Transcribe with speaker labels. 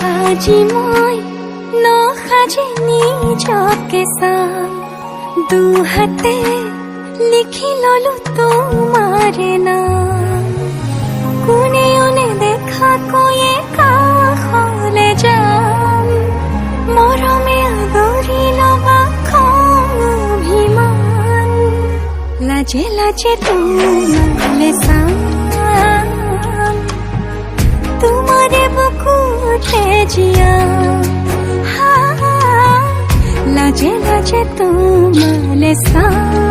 Speaker 1: আজি মই নসাজি নিজকে চাম, দুহাতে লিখি ললো তোমাৰে নাম। কোনেও নেদেখা কৈয়ে কাষলে যাম, মৰমে আদৰি লবা খং অভিমান, লাজে লাজে তোমালে চাম, তোমাৰে বুকুতে জিয়াম। লাজে লাজে তোমালে চাম।